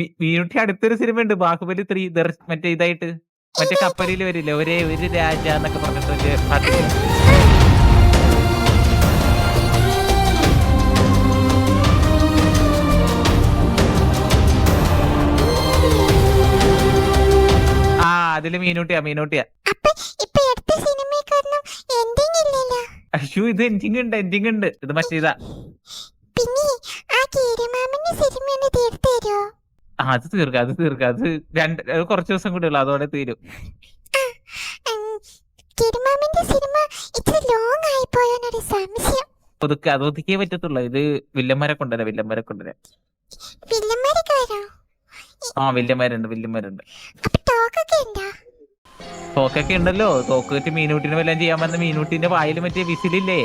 മീനുട്ടി അടുത്തൊരു സിനിമ ഉണ്ട് ബാഹുബലി 3 മറ്റേ ഇതായിട്ട് മറ്റേ കപ്പലിൽ വരില്ലേ ഒരേ ഒരു രാജ എന്നൊക്കെ പറഞ്ഞിട്ട് വലിയ പാട്ടില്ലേ. ആ അതില് മീനൂട്ടിയാ. അയ്യോ ഇത് എൻഡിങ് ഉണ്ട് ഇത് മറ്റേ ഇതാ. അത് തീർക്കാം അത് കുറച്ച് ദിവസം കൂടെ ഉള്ളു അതോടെ തീരും. ഒതുക്കിയേ പറ്റത്തുള്ളൂ. ഇത് വില്ലന്മാരെ കൊണ്ടുവരാം. ആ വില്ലന്മാരുണ്ട്. തോക്കൊക്കെ ഉണ്ടല്ലോ. തോക്ക് വെച്ച് മീനൂട്ടിനെ വല്ലതും ചെയ്യാൻ വന്ന മീനൂട്ടിന്റെ വായിൽ മറ്റേ വിസിലില്ലേ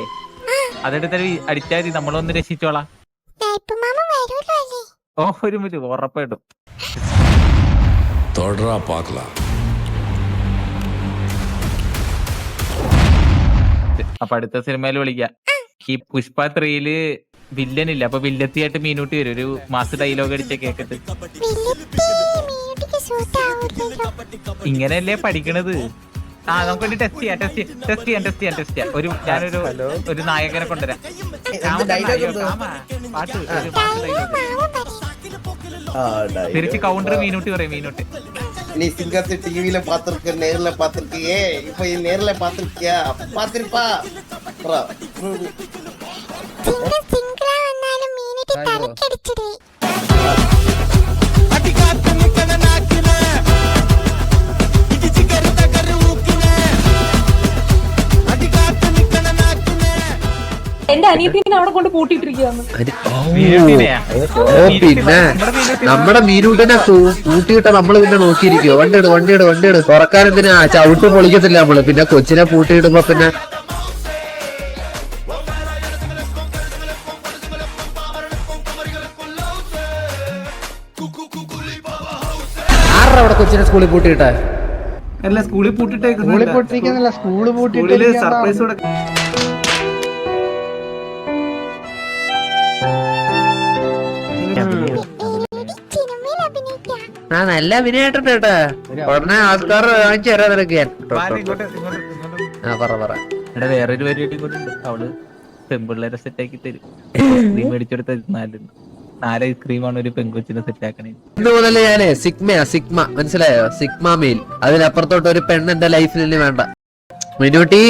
അതെടുത്ത് അടിച്ചാൽ മതി. നമ്മളൊന്ന് രക്ഷിച്ചോളാം. ഓ ഒരു മിനിറ്റ് ഉറപ്പായിട്ടും. അപ്പൊ അടുത്ത സിനിമയിൽ വിളിക്കാം. ഈ പുഷ്പ 3 വില്ലനില്ല. അപ്പൊ വില്ലത്തിയായിട്ട് മീനൂട്ടി വരും. ഒരു മാസ് ഡയലോഗ് അടിച്ച കേക്കട്ട്. ഇങ്ങനെയല്ലേ പഠിക്കണത്. ആ നമുക്ക് ടെസ്റ്റ് ചെയ്യാം. ഞാനൊരു നായകനെ കൊണ്ടുവരാം. തിരിച്ച് കൗണ്ടർ മീനൂട്ടി പറയും. മീനൂട്ടി நீ சிங்கத்தை டிவில பாத்திருக்க, நேர்ல பாத்திருக்கியே, இப்ப நேர்ல பாத்திருக்கியா? பாத்திருப்பா. എന്റെ അനിയത്തിനെ അവിടെ കൊണ്ട് പൂട്ടിയിട്ടിരിക്കുകയാണ്. പിന്നെ നമ്മുടെ മീനൂട്ടിനെ പൂട്ടിയിട്ട നമ്മള് പിന്നെ നോക്കിയിരിക്കോ? വണ്ടിയിട് തുറക്കാനെന്തിനാ? ചവിട്ട് പൊളിക്കത്തില്ല നമ്മള്. പിന്നെ കൊച്ചിനെ പൂട്ടിയിടുമ്പോ പിന്നെ ആരുടെ അവിടെ കൊച്ചിനെ സ്കൂളിൽ പൂട്ടിയിട്ടേ? അല്ല സ്കൂളിൽ പൂട്ടിയിട്ടേക്കുന്നില്ല. സ്കൂള് പൂട്ടിയിട്ട് സർപ്രൈസ് ആ നല്ല അഭിനയായിട്ടുണ്ട് കേട്ടാ. ഉടനെ ആൾക്കാർ വാങ്ങിച്ചു തരാ നിനക്ക് ഞാൻ. പറ വേറൊരു പരിപാടി കൂടെ ഉണ്ട്. അവള് പെൺപിള്ളേരെ സെറ്റാക്കി തരും. മേടിച്ചെടുത്ത 4 ഐസ്ക്രീമാണ് ഒരു പെൺകൊച്ചിനെ സെറ്റാക്കണേ. ഇന്ന് മുതൽ ഞാന് സിഗ്മ മനസ്സിലായോ? Sigma mail. അതിനപ്പുറത്തോട്ട് ഒരു പെണ്ണ് എന്റെ ലൈഫിൽ വേണ്ട. മിനൂട്ടി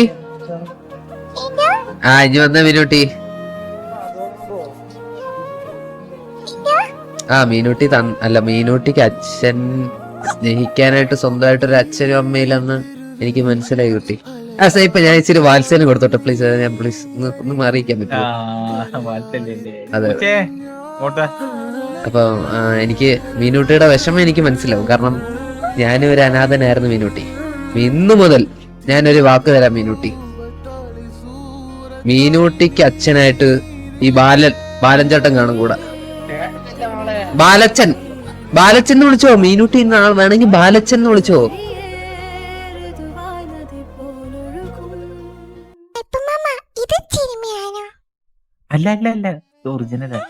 ഇനി വന്ന മിനൂട്ടി. മീനൂട്ടി അല്ല, മീനൂട്ടിക്ക് അച്ഛൻ സ്നേഹിക്കാനായിട്ട് സ്വന്തമായിട്ടൊരു അച്ഛനും അമ്മയിലെന്ന് എനിക്ക് മനസ്സിലായി കുട്ടി. ഇപ്പൊ ഞാൻ ഇച്ചിരി വാത്സല്യം കൊടുത്തോട്ടെ പ്ലീസ്. ഞാൻ പ്ലീസ് ഒന്ന് അറിയിക്കാൻ പറ്റുമോ? അതെ. അപ്പൊ എനിക്ക് മീനൂട്ടിയുടെ വിഷമം എനിക്ക് മനസ്സിലാവും. കാരണം ഞാനൊരു അനാഥനായിരുന്നു മീനൂട്ടി. ഇന്നു മുതൽ ഞാനൊരു വാക്ക് തരാം മീനൂട്ടി. മീനൂട്ടിക്ക് അച്ഛനായിട്ട് ഈ ബാലൻ ചേട്ടൻ കാണും കൂടെ. ബാലച്ചൻ എന്ന് വിളിച്ചോ. മീനൂട്ടി വേണമെങ്കിൽ ബാലച്ചൻ എന്ന് വിളിച്ചോ. അല്ല ഒറിജിനലാ.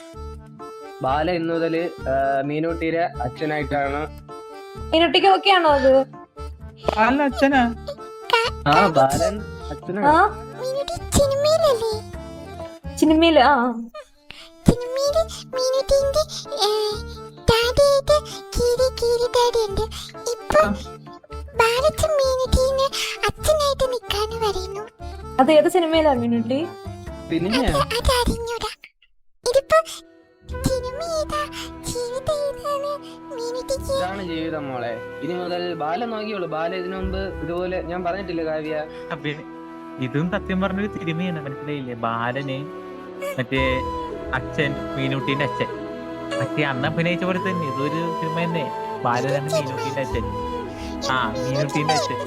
ബാല ഇന്നു മുതല് മീനൂട്ടിയുടെ അച്ഛനായിട്ടാണ്. മീനൂട്ടിക്ക് ഓക്കെയാണോ അത്? അച്ഛനാ. ബാലൻ അച്ഛനാ. സിനിമയില് അത് ഏത് സിനിമയിലാ മീനൂട്ടി? പിന്നെ ഇതാണ് ജീവിതം മോളെ. ഇനി മുതൽ ബാല നോക്കിയോളൂ. ബാല ഇതിനു മുമ്പ് ഇതുപോലെ ഞാൻ പറഞ്ഞിട്ടില്ല കാവ്യ. ഇതും സത്യം പറഞ്ഞൊരു സിനിമയാണ്. മനസ്സിലായില്ലേ? ബാലന് മറ്റേ അച്ഛൻ, മീനൂട്ടിന്റെ അച്ഛൻ. മറ്റേ അന്ന് അഭിനയിച്ച പോലെ തന്നെ ഇതൊരു സിനിമ തന്നെ. ബാലനാണ് മീനൂട്ടിന്റെ അച്ഛൻ. മീനൂട്ടിന്റെ അച്ഛൻ.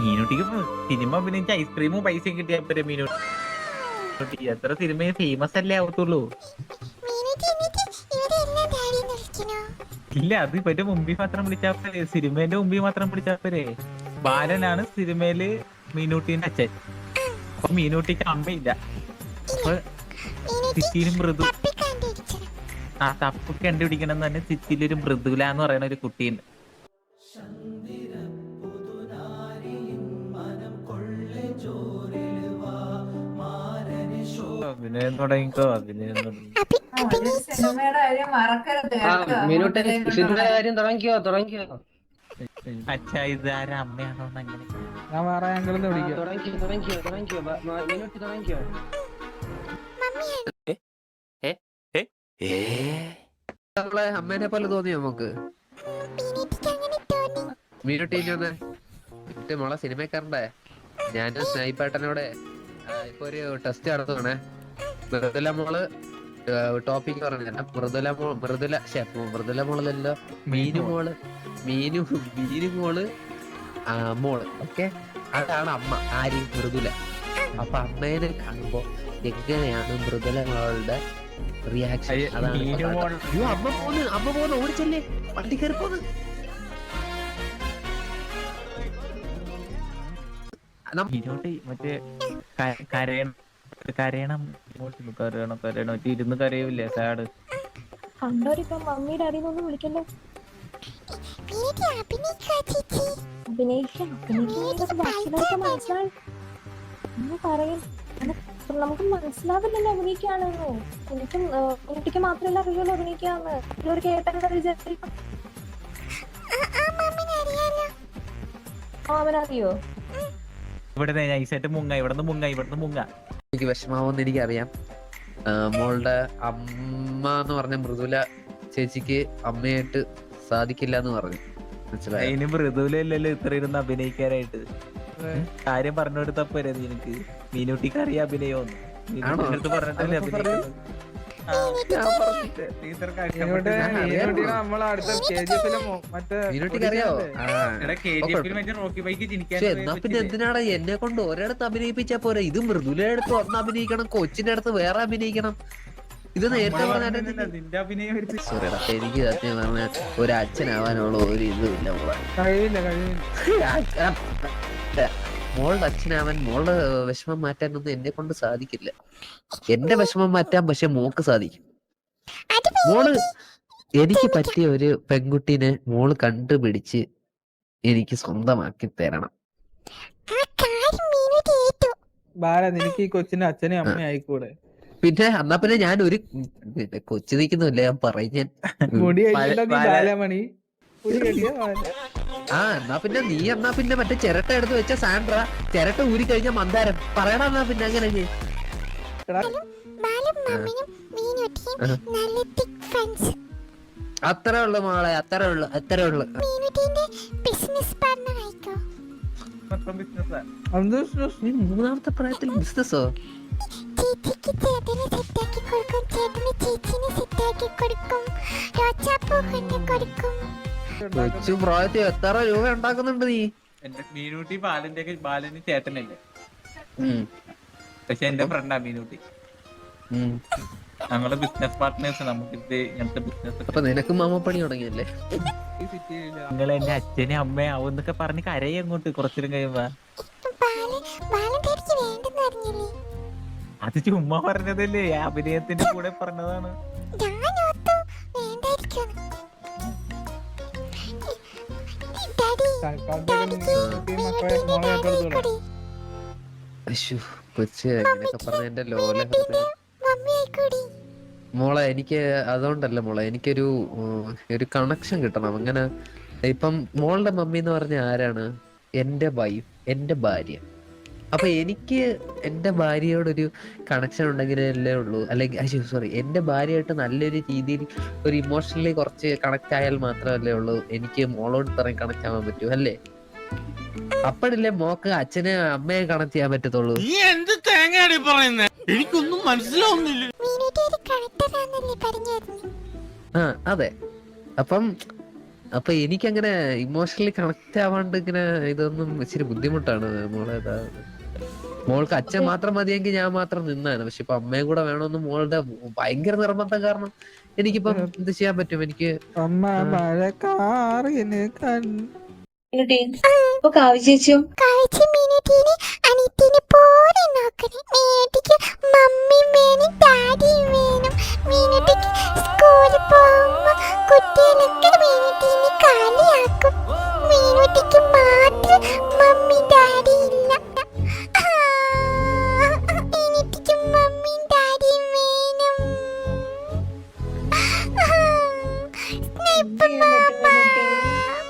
മീനൂട്ടിക്ക് സിനിമ അഭിനയിച്ച ഐസ്ക്രീമും പൈസയും കിട്ടിയ മീനൂട്ടി എത്ര സിനിമ ഫേമസ് അല്ലേ ആവത്തുള്ളൂ. ഇല്ല അത് ഇവന്റെ മുമ്പിൽ മാത്രം വിളിച്ചാൽ സിനിമേന്റെ മുമ്പിൽ മാത്രം വിളിച്ചാൽ ബാലനാണ് സിനിമയില് മീനൂട്ടിന്റെ അച്ഛൻ. അപ്പൊ മീനൂട്ടിക്ക് അമ്മയില്ല. അപ്പൊ സിറ്റിയിലും മൃദു ആ തപ്പ് കണ്ടുപിടിക്കണം തന്നെ സിറ്റിയിലൊരു മൃദുല എന്ന് പറയുന്ന ഒരു കുട്ടിയുണ്ട്. അഭിനയം തുടങ്ങിക്കോ, അഭിനയം തുടങ്ങി. സിനിമയുടെ കാര്യം മറക്കരുത് മീനൂട്ടി സിനിമയുടെ കാര്യം തുടങ്ങിക്കോ. അച്ഛാ ഇതാരാ അമ്മയാണോന്ന് അങ്ങനെ ഞാൻ വേറെ ആംഗിളിൽ നിന്ന് വിളിക്കാം. തുടങ്ങിക്കോ മീനൂട്ടി തുടങ്ങിക്കോ. അവളെ അമ്മേനെ പോലെ തോന്നിയോ നമുക്ക്? മീനുട്ടീനെ ഒന്ന് മോളെ സിനിമക്കാരണ്ടേ, ഞാനും സ്നൈപ്പേട്ടനോടെ ഇപ്പൊ ഒരു ടെസ്റ്റ് നടത്തുവാണേ. മൃദുല മോള് ടോപ്പിക് പറഞ്ഞ മൃദുല മോളല്ലോ, മീനു മോള് മോള്. ഓക്കെ, അതാണ് അമ്മ. ആര്? മൃദുല. അപ്പൊ അമ്മേനെ കാണുമ്പോ എങ്ങനെയാണ് മൃദുല മോളുടെ റിയാക്ഷൻ? അതാണ് അമ്മ പോന്ന് ഓടിച്ചല്ലേ, വണ്ടി കയറി പോന്ന്. ഇങ്ങോട്ട് മറ്റേ കരയണം മറ്റേ ഇരുന്ന് കരയൂല്ലേ സാഡ്. കണ്ടോരിപ്പം മമ്മിയുടെ അടിയിൽ വിളിക്കല്ലോ. നമുക്ക് മനസ്സിലാവില്ലല്ലോ അഭിനയിക്കാണെന്ന്. എനിക്ക് മാത്രമല്ല അറിയുള്ളൂ അഭിനയിക്കാന്ന്. ഒരു കേട്ട വിചാരിക്കും അവനറിയോ? ഇവിടെ നൈസായിട്ട് ഇവിടുന്ന് മുങ്ങ. എനിക്ക് വിഷമാവെന്ന് എനിക്കറിയാം. മോളുടെ അമ്മ എന്ന് പറഞ്ഞ മൃദുല ചേച്ചിക്ക് അമ്മയായിട്ട് സാധിക്കില്ല എന്ന് പറഞ്ഞു. മനസ്സിലായി? അതിന് മൃദുലല്ലോ ഇത്ര ഇരുന്ന് അഭിനയിക്കാനായിട്ട്. കാര്യം പറഞ്ഞു കൊടുത്തപ്പോ നിനക്ക് മീനൂട്ടിക്ക് അറിയാം അഭിനയോന്ന്. മീനൂട്ടിനടുത്ത് പറഞ്ഞിട്ടല്ലേ അഭിനയിക്കുന്നത്. നമ്മളെ അടുത്ത KGF-ലെ മറ്റേ മീനുട്ടിക്ക് അറിയാവോ? റോക്കി ബൈക്ക് എന്നാ പിന്നെ എന്തിനാണ് എന്നെ കൊണ്ട് ഒരിടത്ത് അഭിനയിപ്പിച്ചാ പോരെ? ഇത് മൃദുലയുടെ അടുത്ത് ഒന്ന് അഭിനയിക്കണം, കൊച്ചിന്റെ അടുത്ത് വേറെ അഭിനയിക്കണം. ഇത് നേരത്തെ നിന്റെ അഭിനയം സോറിടാ, എനിക്ക് സത്യം പറഞ്ഞ ഒരു അച്ഛനാവാനുള്ള ഒരു ഇതുമില്ല മോളെ. കഴിയില്ല. മോളുടെ അച്ഛനാവാൻ, മോളുടെ വിഷമം മാറ്റാനൊന്നും എന്നെ കൊണ്ട് സാധിക്കില്ല. എന്റെ വിഷമം മാറ്റാൻ പക്ഷെ മോക്ക് സാധിക്കും. മോള് എനിക്ക് പറ്റിയ ഒരു പെൺകുട്ടീനെ മോള് കണ്ടുപിടിച്ച് എനിക്ക് സ്വന്തമാക്കി തരണം. ബാല, നിനക്ക് ഈ കൊച്ചിന്റെ അച്ഛനും അമ്മയും ആയിക്കൂടെ? പിന്നെ എന്നാ പിന്നെ ഞാൻ ഒരു കൊച്ചു നിൽക്കുന്നില്ല, ഞാൻ പറയും. മുടി ബാലമണി എന്നാ പിന്നെ മറ്റേ ചിരട്ട എടുത്ത് വെച്ച സാൻഡ്ര, ചിരട്ട ഊരി കഴിഞ്ഞ മന്ദാരം പറയണ. എന്നാ പിന്നെ അങ്ങനെ അത്രേ ഉള്ളു മോളെ, അത്രേ ഉള്ളു. മൂന്നാമത്തെ പ്രായത്തിൽ ബിസിനസ്സോ? കൊച്ചു പ്രായത്തിൽ എത്ര രൂപ ഉണ്ടാക്കുന്നുണ്ട് നീ? എന്റെ മീനൂട്ടി ബാലന് ചേട്ടനല്ലേ, പക്ഷെ എന്റെ ഫ്രണ്ടാ മീനൂട്ടി. ഞങ്ങള് ബിസിനസ് പാർട്ട്നേഴ്സ്. നമുക്കിത് ഇങ്ങനത്തെ ബിസിനസ്. അപ്പൊ നിനക്കും മാമപ്പണി തുടങ്ങിയല്ലേ? നിങ്ങൾ എന്റെ അച്ഛനെ അമ്മയാവും എന്നൊക്കെ പറഞ്ഞ് കരയെ അങ്ങോട്ട് കുറച്ചിലും കഴിയുമ്പോ. അത് ചുമ്മാ പറഞ്ഞതല്ലേ, അഭിനയത്തിന്റെ കൂടെ പറഞ്ഞതാണ്. കൊച്ച് അങ്ങനെയൊക്കെ പറഞ്ഞ എന്റെ ലോല മോളെ. എനിക്ക് അതുകൊണ്ടല്ല മോളെ, എനിക്കൊരു കണക്ഷൻ കിട്ടണം. അങ്ങനെ ഇപ്പം മോളുടെ മമ്മി എന്ന് പറഞ്ഞ ആരാണ്? എന്റെ വൈഫ്, എന്റെ ഭാര്യ. അപ്പൊ എനിക്ക് എന്റെ ഭാര്യയോടൊരു കണക്ഷൻ ഉണ്ടെങ്കിലല്ലേ ഉള്ളൂ. അല്ലെങ്കിൽ സോറി, എന്റെ ഭാര്യയായിട്ട് നല്ലൊരു രീതിയിൽ ഒരു ഇമോഷണലി കുറച്ച് കണക്ട് ആയാൽ മാത്രമല്ലേ ഉള്ളൂ എനിക്ക് മോളോട് ഇത്രയും കണക്ട് ആവാൻ പറ്റൂ, അല്ലേ? അപ്പോഴല്ലേ മോക്ക് അച്ഛനെ അമ്മയെ കണക്ട് ചെയ്യാൻ പറ്റത്തുള്ളൂ. എനിക്കൊന്നും മനസ്സിലാവുന്നില്ല. അതെ. അപ്പൊ എനിക്കങ്ങനെ ഇമോഷണലി കണക്ട് ആവാണ്ട് ഇങ്ങനെ ഇതൊന്നും ഇച്ചിരി ബുദ്ധിമുട്ടാണ് മോളെ. മോൾക്ക് അച്ഛൻ മാത്രം മതിയെങ്കിൽ ഞാൻ മാത്രം നിന്നാണ്. പക്ഷെ ഇപ്പൊ അമ്മയും കൂടെ വേണമെന്ന് മോളുടെ ഭയങ്കര നിർബന്ധം കാരണം എനിക്കിപ്പം എന്ത് ചെയ്യാൻ പറ്റും? എനിക്ക് ചേച്ചിയോ മമ്മി വേണം, ഡാഡിയും വേണം. മീനുട്ടിക്ക് സ്കൂളിൽ പോകുമ്പോ കുട്ടികളൊക്കെ മീനുട്ടീനെ കളിയാക്കും. മീനുട്ടിക്ക് മാത്രം മമ്മി ഡാഡി ഇല്ല. എനിക്ക് മമ്മി ഡാഡി വേണം. സ്നേഹിപ്പ് മാമ,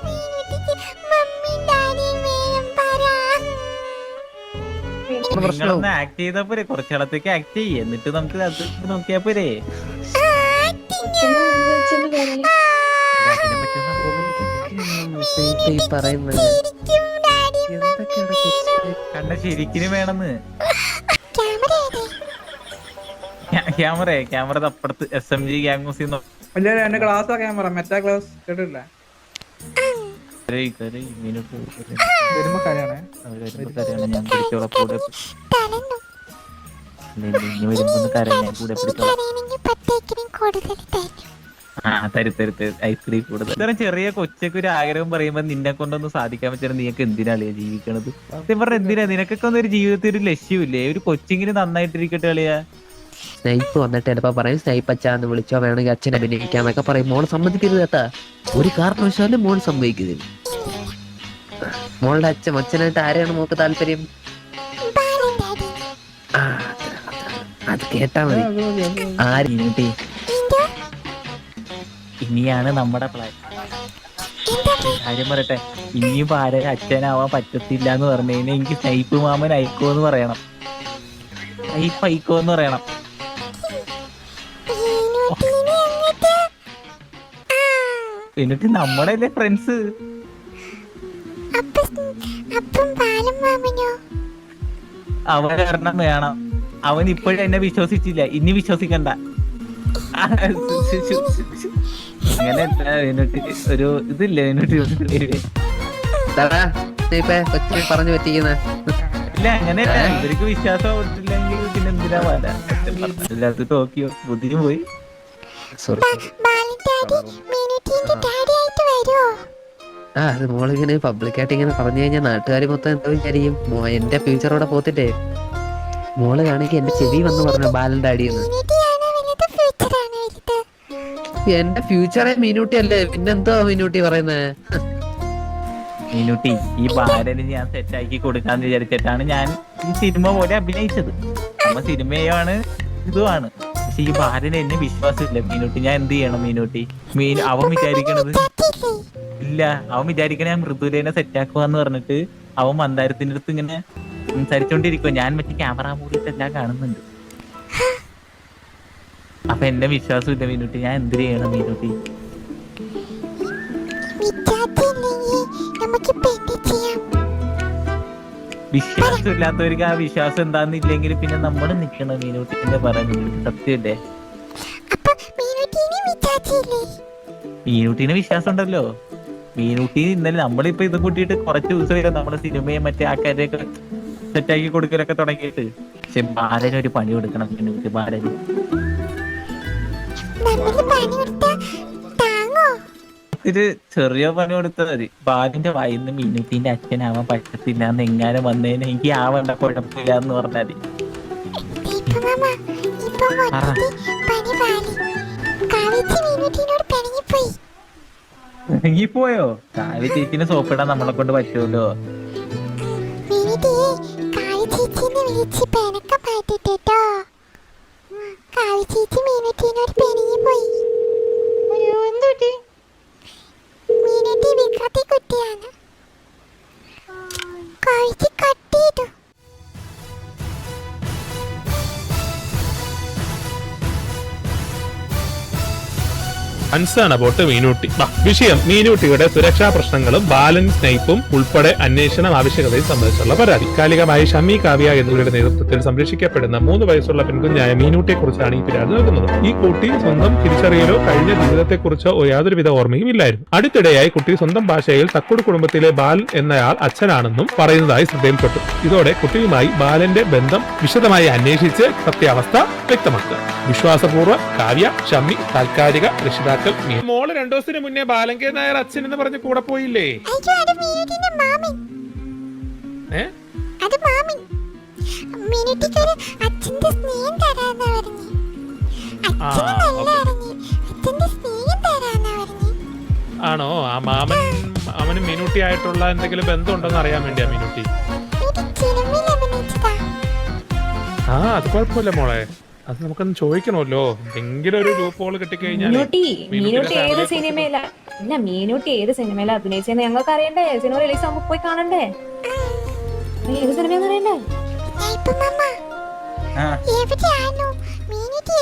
മീനുട്ടിക്ക് മമ്മി ഡാഡി വേണം പറ. നിങ്ങളൊന്ന് ആക്ട് ചെയ്താ പോരെ, കുറച്ചാളത്തേക്ക് ആക്ട് ചെയ്യേ, എന്നിട്ട് നമുക്ക് അത് നോക്കിയാ പോരെ. അച്ഛനെ മുമ്പ് വെച്ചെന്നെ കളി. അതിനെ പറ്റിയൊന്നും പറയുന്നത് എന്തൊക്കെയാണ് കൊച്ചിനെ? കണ്ട ശരിക്കിന് വേണമെന്ന്. ക്യാമറ അപ്പുറത്ത് SMG ഗ്യാങ്സ് എല്ലാരും എന്റെ ക്ലാസ് ക്യാമറ മെറ്റാ ക്ലാസ് കേട്ടില്ല വരുമ്പോ കാര്യാണേ. ഞാൻ പിടിച്ചോളാം കൂടെ. ഇനി വരുമ്പോ കരയാൻ ഞാൻ കൂടെ പിടിച്ചോളാം. ഐസ്ക്രീം കൂടുതൽ. ഇത്തരം ചെറിയ കൊച്ചൊക്കെ ഒരു ആഗ്രഹം പറയുമ്പോ നിന്നെ കൊണ്ടൊന്നും സാധിക്കാൻ പറ്റുന്ന നീയൊക്കെ എന്തിനാളിയാ ജീവിക്കണത്? സത്യം പറഞ്ഞ എന്തിനാ? നിനക്കൊക്കെ ഒന്നും ഒരു ജീവിതത്തിൽ ഒരു ലക്ഷ്യമില്ലേ? ഒരു കൊച്ചിങ്ങനെ നന്നായിട്ടിരിക്കട്ടെ കളിയാ. സ്നൈപ്പ് വന്നിട്ട് ചിലപ്പോ പറയും സ്നൈപ്പ് അച്ഛാന്ന് വിളിച്ചോ, വേണമെങ്കിൽ അച്ഛൻ അഭിനയിക്കാന്നൊക്കെ പറയും. മോള് സമ്മതിക്കരുത് കേട്ടാ, ഒരു കാരണവശാലും മോൾ സമ്മതിക്കരുത്. മോളുടെ അച്ഛനായിട്ട് ആരെയാണ് മോക്ക് താല്പര്യം? അത് കേട്ടാ മതി. ആരീട്ടി ഇനിയാണ് നമ്മുടെ പ്ലാൻ. കാര്യം പറയട്ടെ, ഇനിയും ആരെ അച്ഛനാവാൻ പറ്റത്തില്ല എന്ന് പറഞ്ഞു കഴിഞ്ഞാൽ എനിക്ക് സ്നൈപ്പ് മാമൻ അയക്കോന്ന് പറയണം. സ്നൈപ്പ് അയക്കോന്ന് പറയണം. എന്നിട്ട് നമ്മുടെ അല്ലേ ഫ്രണ്ട്സ്. അവൻ കാരണം വേണം. അവൻ ഇപ്പോഴും എന്നെ വിശ്വസിച്ചില്ല, ഇനി വിശ്വസിക്കണ്ട. അങ്ങനെ എന്നിട്ട് ഒരു ഇതില്ല. കൊച്ചിനെ പറഞ്ഞു പറ്റിക്കുന്ന ഇല്ല, അങ്ങനെയല്ല. ഇവർക്ക് വിശ്വാസം കൊടുത്തില്ലെങ്കിൽ പിന്നെ എന്തിനാ വേല? എല്ലാത്ത ടോക്കിയോ ബുദ്ധിന് പോയി. അത് മോളിങ്ങനെ പബ്ലിക്കായിട്ട് ഇങ്ങനെ പറഞ്ഞു കഴിഞ്ഞാൽ നാട്ടുകാർ മൊത്തം എന്തോ വിചാരിക്കും. എന്റെ ഫ്യൂച്ചറോടെ പോത്തിട്ടേ മോള് കാണിക്ക് എന്റെ ചെവി വന്ന് പറഞ്ഞു ബാലന്റെ അടിയെന്ന്. എന്റെ ഫ്യൂച്ചറെ മീനൂട്ടി അല്ലേ, പിന്നെന്തോ മീനൂട്ടി പറയുന്നേ? മീനൂട്ടി, ഈ ബാലന് ഞാൻ സെറ്റാക്കി കൊടുക്കാന്ന് വിചാരിച്ചിട്ടാണ് ഞാൻ ഈ സിനിമ പോലെ അഭിനയിച്ചത്. നമ്മ സിനിമയാണ് ഇതുമാണ്. പക്ഷെ ഈ ബാലന് എന്നെ വിശ്വാസമില്ല മീനൂട്ടി. ഞാൻ എന്ത് ചെയ്യണം മീനൂട്ടി? അവൻ വിചാരിക്കണത് ഇല്ല, അവൻ വിചാരിക്കണ ഞാൻ മൃദുലേനെ സെറ്റാക്കുവാന്ന് പറഞ്ഞിട്ട് അവൻ മന്ദാരത്തിന്റെ അടുത്ത് ഇങ്ങനെ സംസാരിച്ചോണ്ടിരിക്കുവോ. ഞാൻ മറ്റേ ക്യാമറ മൂടിയിട്ടെല്ലാം കാണുന്നുണ്ട്. അപ്പൊ എന്നെ വിശ്വാസം ഇല്ല മീനൂട്ടി. ഞാൻ എന്ത് ചെയ്യണം മീനൂട്ടി? വിശ്വാസം ഇല്ലാത്തവർക്ക് ആ വിശ്വാസം എന്താന്നില്ലെങ്കിൽ പിന്നെ നമ്മൾ നിക്കണം മീനൂട്ടി. എന്നെ പറയാൻ സത്യമല്ലേ? മീനൂട്ടിന് വിശ്വാസം ഉണ്ടല്ലോ. മീനൂട്ടി ഇന്നലെ നമ്മളിപ്പോ ഇത് കൂട്ടിയിട്ട് കുറച്ച് ദിവസമൊക്കെ നമ്മുടെ സിനിമയും മറ്റേ ആൾക്കാരെയൊക്കെ സെറ്റാക്കി കൊടുക്കലൊക്കെ തുടങ്ങിയിട്ട്. പക്ഷെ ബാലന് ഒരു പണി കൊടുക്കണം മീനൂട്ടി. ബാലന് ഒരു ചെറിയ പണി കൊടുത്താൽ മതി. ബാലിന്റെ വായിന്ന് മീനൂട്ടിന്റെ അച്ഛനാവാൻ പറ്റത്തില്ല എന്ന് എങ്ങാനും വന്നതിന് എനിക്ക് ആവണ്ട, കുഴപ്പമില്ല എന്ന് പറഞ്ഞാൽ പോയോ? കാവ്യ ചേച്ചിനെ സോപ്പിടാൻ നമ്മളെ കൊണ്ട് പറ്റുമല്ലോ. Concern about Meenutty. വിഷയം മീനൂട്ടിയുടെ സുരക്ഷാ പ്രശ്നങ്ങളും ബാലൻ സ്നൈപ്പും ഉൾപ്പെടെ അന്വേഷണം ആവശ്യകതയും സംബന്ധിച്ചുള്ള പരാതി. കാലികമായി ഷമ്മി, കാവ്യ എന്നിവരുടെ നേതൃത്വത്തിൽ സംരക്ഷിക്കപ്പെടുന്ന 3 വയസ്സുള്ള പെൺകുഞ്ഞായ മീനൂട്ടിയെ കുറിച്ചാണ് ഈ പരാതി നൽകുന്നത്. ഈ കുട്ടി സ്വന്തം തിരിച്ചറിയലോ കഴിഞ്ഞ ജീവിതത്തെക്കുറിച്ചോ യാതൊരുവിധ ഓർമ്മയും ഇല്ലായിരുന്നു. അടുത്തിടെയായി കുട്ടി സ്വന്തം ഭാഷയിൽ തക്കുട് കുടുംബത്തിലെ ബാലൻ എന്നയാൾ അച്ഛനാണെന്നും പറയുന്നതായി ശ്രദ്ധയിൽപ്പെട്ടു. ഇതോടെ കുട്ടിയുമായി ബാലന്റെ ബന്ധം വിശദമായി അന്വേഷിച്ച് സത്യാവസ്ഥ വ്യക്തമാക്കുക. വിശ്വാസപൂർവ്വം കാവ്യ, ഷമ്മി താൽക്കാലിക രക്ഷിതാക്കൾ. മോള് 2 ദിവസത്തിന് മുന്നേ ബാലങ്കേ നായർ അച്ഛൻ എന്ന് പറഞ്ഞ് കൂടെ പോയില്ലേ? അച്ഛന്റെ സ്നേഹം തരാന്നാ പറഞ്ഞു. ആണോ? ആ മാമനും മീനൂട്ടി ആയിട്ടുള്ള എന്തെങ്കിലും ബന്ധമുണ്ടെന്ന് അറിയാൻ വേണ്ടിയാ മീനൂട്ടി. ഇത് സിനിമയിൽ അഭിനയിച്ചതാ. ആ അത് കുഴപ്പമില്ല മോളെ, അത് നമുക്കൊന്ന് ചോദിക്കണമല്ലോ. എന്തെങ്കിലും ഒരു ലൂപ്പ് ഹോൾ കിട്ടിക്കഴിഞ്ഞാൽ മീനൂട്ടി ഏത് സിനിമയിലാ മീനൂട്ടി ഏത് സിനിമയിലാ അഭിനയിച്ചെന്ന് ഞങ്ങൾക്ക് അറിയണ്ടേ? സിനിമ റിലീസ് ആകുമ്പോ പോയി കാണണ്ടേ? ഏത് സിനിമയെന്ന് അറിയണ്ടേ? ഇപ്പൊ മാമ ആ എവിടെയാണോ മീനുട്ടി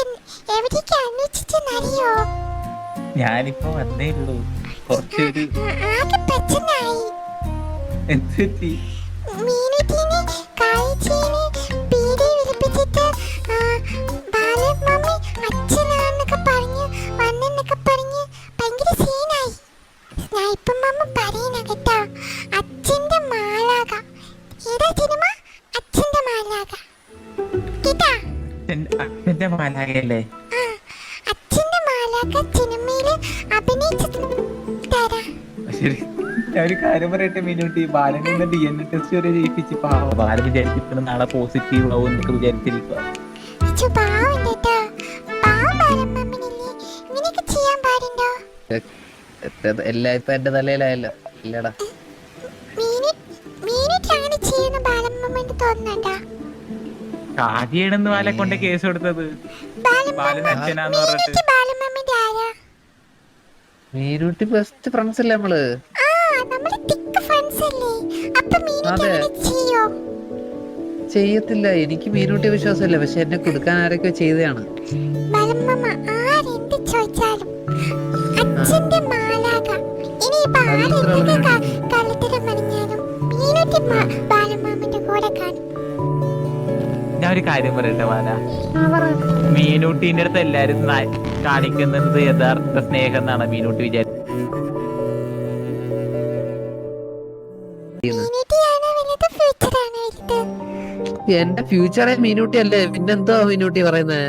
എവിടേക്ക് അന്വേഷിച്ചെന്നറിയോ? ഞാനിപ്പോ വന്നേ ഉള്ളൂ. കുറച്ചൊരു ആകെ പ്രശ്നമായി. എന്ത് പറ്റി? മീനുട്ടിനെ കാഴ്ചയിന് പീടി വിളിപ്പിച്ചിട്ട് ബാലമമ്മി അച്ഛനാന്നൊക്കെ പറഞ്ഞ് വന്നെന്നൊക്കെ പറഞ്ഞ് ഭയങ്കര സീനായി. സ്നൈപ്പർ മമ്മ പറയുന്ന കേട്ടാ, അച്ഛന്റെ മാലാക. ഏതാ സിനിമ? അച്ഛന്റെ മാലാക കേട്ടാ? അച്ഛന്റെ മാലാകയല്ലേ? ആ, അച്ഛന്റെ മാലാക സിനിമയില് അഭിനയിച്ചത് തരാ. ശരി, ഞാൻ ഒരു കാര്യം പറയട്ടെ മീനൂട്ടി. ബാലനെ ഇന്ന് DNA ടെസ്റ്റ് വരെ ചെയ്യിപ്പിച്ച് ബാലൻ വിചാരിച്ചിട്ട് നാളെ പോസിറ്റീവ് ആവും എന്നൊക്കെ വിചാരിച്ചിരിക്കുക. ഇച്ചു പാവം കേട്ടാ. പാവം ബാലമമ്മിനില്ലേ, ഇങ്ങനെയൊക്കെ ചെയ്യാൻ പാടുണ്ടോ? എല്ലാം ഇപ്പൊ എന്റെ തലയിലായല്ലോ. ഇല്ലടാ, മീനുട്ടി അങ്ങനെ ചെയ്യുന്ന ബാലമമ്മിന് തോന്നുന്നുണ്ടാ? കാതിയാണെന്ന് ബാലെ കൊണ്ട് കേസ് കൊടുത്തത്. ബാലൻ അച്ഛനാന്ന് പറഞ്ഞിട്ട്. ബാലമമ്മിന്റെ ആരാ? മീനൂട്ടി ബെസ്റ്റ് ഫ്രണ്ട്സ് അല്ലേ നമ്മള്? ആ, നമ്മള് തിക്ക് ഫ്രണ്ട്സ് അല്ലേ? അപ്പൊ മീനുട്ടി അതെ. അങ്ങനെ ചെയ്യോ? ചെയ്യത്തില്ല, എനിക്ക് മീനൂട്ടി വിശ്വാസമില്ല. പക്ഷെ എന്നെ കൊടുക്കാൻ ആരൊക്കെ ചെയ്തതാണ്. ബാലമമ്മ ആരെന്ത് ചോദിച്ചാലും അച്ഛന്റെ മാലാക. ഇനിയിപ്പോ ആരെന്തൊക്കെ കള്ളത്തരം പറഞ്ഞാലും മീനുട്ടി ബാലമമ്മിന്റെ കൂടെ കാണും. ഞാൻ ഒരു കാര്യം പറയട്ടെ ബാല, മീനൂട്ടിന്റെ അടുത്ത് എല്ലാരും കാണിക്കുന്നത് യഥാർത്ഥ സ്നേഹം എന്നാണ് മീനൂട്ടി വിചാരിച്ചത്. മീനുട്ടിയാണോ വലുത്, ഫ്യൂച്ചറാണോ വലുത്? എന്റെ ഫ്യൂച്ചറെ മീനൂട്ടി അല്ലേ, പിന്നെന്തോ മീനൂട്ടി പറയുന്നത്?